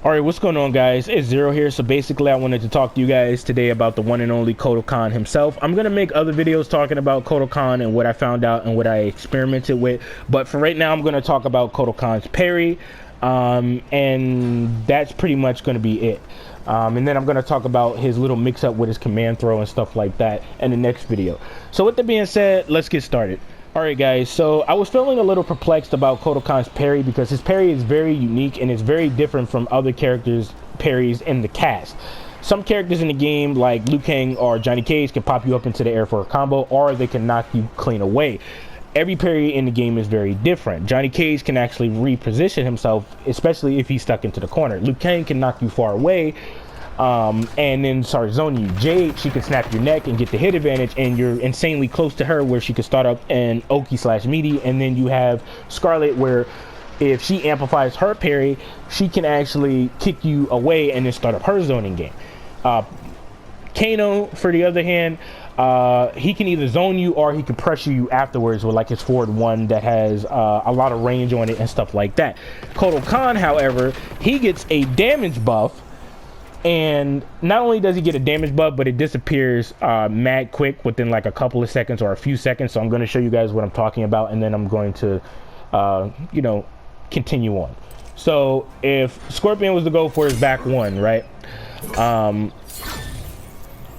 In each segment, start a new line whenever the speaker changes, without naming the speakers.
Alright, what's going on, guys? It's Zero here. So basically I wanted to talk to you guys today about the one and only Kotal Kahn himself. I'm gonna make other videos talking about Kotal Kahn and what I found out and what I experimented with, but for right now I'm gonna talk about Kotal Kahn's parry, and that's pretty much gonna be it. And then I'm going to talk about his little mix up with his command throw and stuff like that in the next video. So with that being said, let's get started. Alright guys, so I was feeling a little perplexed about Kotal Kahn's parry because his parry is very unique and it's very different from other characters' parries in the cast. Some characters in the game like Liu Kang or Johnny Cage can pop you up into the air for a combo, or they can knock you clean away. Every parry in the game is very different. Johnny Cage can actually reposition himself, especially if he's stuck into the corner. Liu Kang can knock you far away, and then zone you. Jade, she can snap your neck and get the hit advantage, and you're insanely close to her where she can start up an Oki/meaty. And then you have Scarlet, where if she amplifies her parry, she can actually kick you away and then start up her zoning game. Kano, for the other hand, he can either zone you or he can pressure you afterwards with like his forward one that has a lot of range on it and stuff like that. Kotal Kahn, however, he gets a damage buff, and not only does he get a damage buff, but it disappears mad quick within like a couple of seconds or a few seconds. So I'm going to show you guys what I'm talking about, and then I'm going to you know, continue on. So if Scorpion was to go for his back one, right,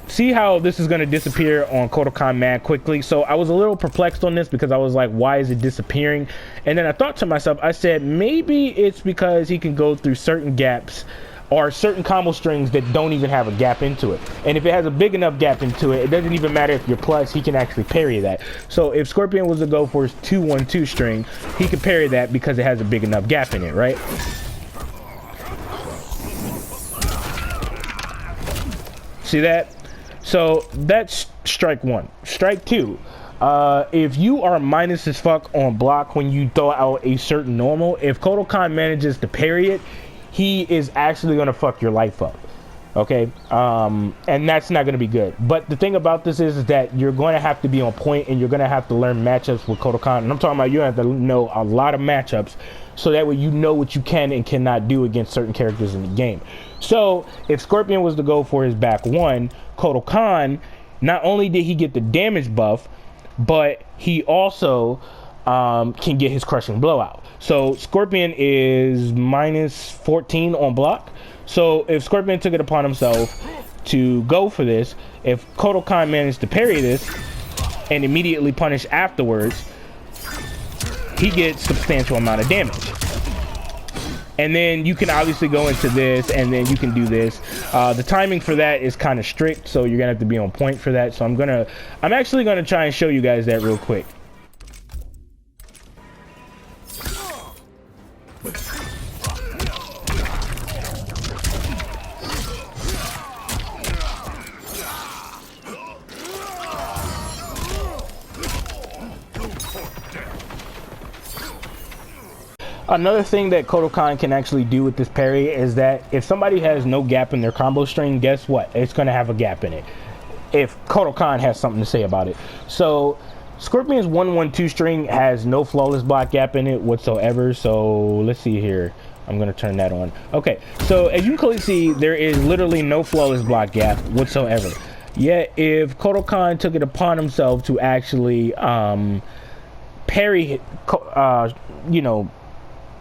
see how this is going to disappear on Kotal Kahn mad quickly. So I was a little perplexed on this because I was like, why is it disappearing? And then I thought to myself, I said, maybe it's because he can go through certain gaps or certain combo strings that don't even have a gap into it. And if it has a big enough gap into it, it doesn't even matter if you're plus, he can actually parry that. So if Scorpion was to go for his 2-1-2 string, he could parry that because it has a big enough gap in it, right? See that? So that's strike one. Strike two. If you are minus as fuck on block when you throw out a certain normal, if Kotal Kahn manages to parry it, he is actually going to fuck your life up. Okay, and that's not going to be good. But the thing about this is that you're going to have to be on point, and you're going to have to learn matchups with Kotal Kahn. And I'm talking about you have to know a lot of matchups, so that way you know what you can and cannot do against certain characters in the game. So if Scorpion was to go for his back one, Kotal Kahn, not only did he get the damage buff, but he also can get his crushing blowout. So Scorpion is minus 14 on block. So if Scorpion took it upon himself to go for this, if Kotal Kahn managed to parry this and immediately punish afterwards, he gets substantial amount of damage. And then you can obviously go into this, and then you can do this. The timing for that is kind of strict, so you're gonna have to be on point for that. So I'm actually gonna try and show you guys that real quick. Another thing that Kotal Kahn can actually do with this parry is that if somebody has no gap in their combo string, guess what? It's going to have a gap in it if Kotal Kahn has something to say about it. So Scorpion's 1-1-2 string has no flawless block gap in it whatsoever. So let's see here. I'm going to turn that on. Okay, so as you can clearly see, there is literally no flawless block gap whatsoever. Yet if Kotal Kahn took it upon himself to actually parry, you know,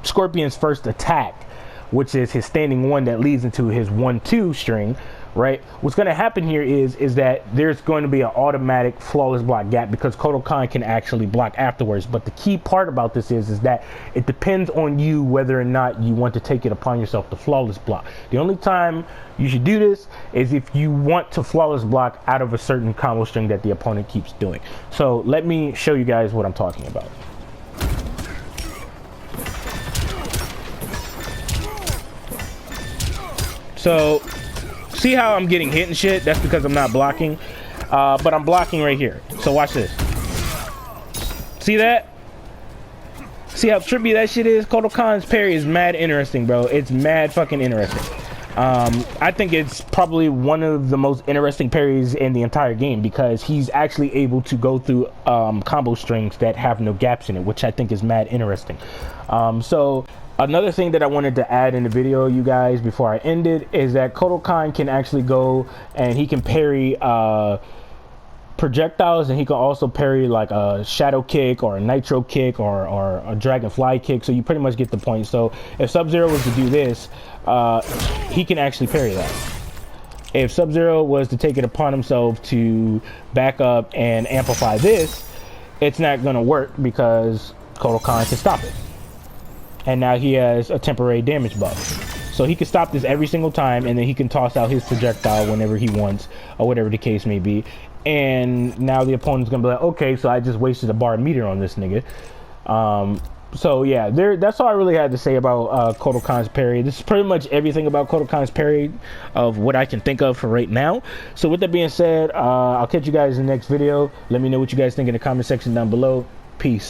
Scorpion's first attack, which is his standing one that leads into his 1-2 string, right? What's going to happen here is that there's going to be an automatic flawless block gap because Kotal Kahn can actually block afterwards. But the key part about this is that it depends on you whether or not you want to take it upon yourself to flawless block. The only time you should do this is if you want to flawless block out of a certain combo string that the opponent keeps doing. So let me show you guys what I'm talking about. So see how I'm getting hit and shit? That's because I'm not blocking, but I'm blocking right here. So watch this. See that? See how trippy that shit is? Kotal Kahn's parry is mad interesting, bro. It's mad fucking interesting. I think it's probably one of the most interesting parries in the entire game because he's actually able to go through combo strings that have no gaps in it, which I think is mad interesting. So Another thing that I wanted to add in the video, you guys, before I end it, is that Kotal Kahn can actually go and he can parry projectiles, and he can also parry like a shadow kick or a nitro kick or a dragonfly kick. So you pretty much get the point. So if Sub-Zero was to do this, he can actually parry that. If Sub-Zero was to take it upon himself to back up and amplify this, it's not going to work because Kotal Kahn can stop it. And now he has a temporary damage buff. So he can stop this every single time, and then he can toss out his projectile whenever he wants, or whatever the case may be. And now the opponent's gonna be like, okay, so I just wasted a bar meter on this nigga. So yeah, that's all I really had to say about Kotal Kahn's parry. This is pretty much everything about Kotal Kahn's parry of what I can think of for right now. So with that being said, I'll catch you guys in the next video. Let me know what you guys think in the comment section down below. Peace.